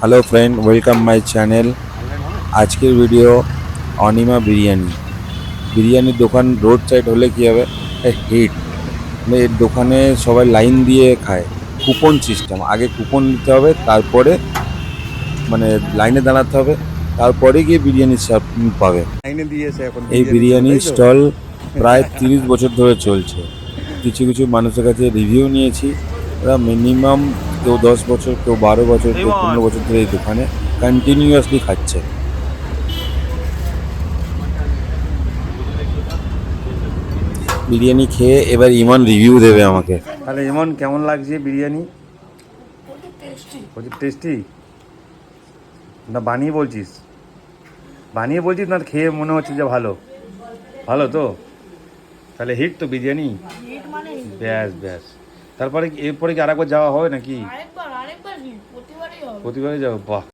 Hello friend, welcome my channel. আজকের video Anima biryani. বিরিয়ানির দোকান রোড সাইড হলে কী হবে, হিট। মানে এর দোকানে সবাই লাইন দিয়ে খায়, কুপন সিস্টেম। আগে কুপন নিতে হবে, তারপরে মানে লাইনে দাঁড়াতে হবে, তারপরে গিয়ে বিরিয়ানি পাবে। লাইনে দিয়েছে এখন এই বিরিয়ানির জন্য, বিরিয়ানি তাই তো? স্টল প্রায় 30 বছর ধরে চলছে। কিছু কিছু মানুষের কাছে রিভিউ নিয়েছি, ওরা মিনিমাম কেউ 10 বছর, কেউ 12 বছর, কেউ 15 বছর ধরে এই দোকানে কন্টিনিউয়াসলি খাচ্ছে। বিরিয়ানি খেয়ে এবার ইমন রিভিউ দেবে আমাকে। তাহলে ইমন, কেমন লাগছে বিরিয়ানি? প্রচুর টেস্টি। না বানিয়ে বলছিস? বানিয়ে বলছিস না খেয়ে মনে হচ্ছে যে ভালো? ভালো তো? তাহলে হিট তো বিরিয়ানি। ব্যাস ব্যাস। তারপরে এরপরে কি আরেকবার যাওয়া হবে নাকি? আরেকবার প্রতিবারই হবে। প্রতিবারই যাবো, বাহ।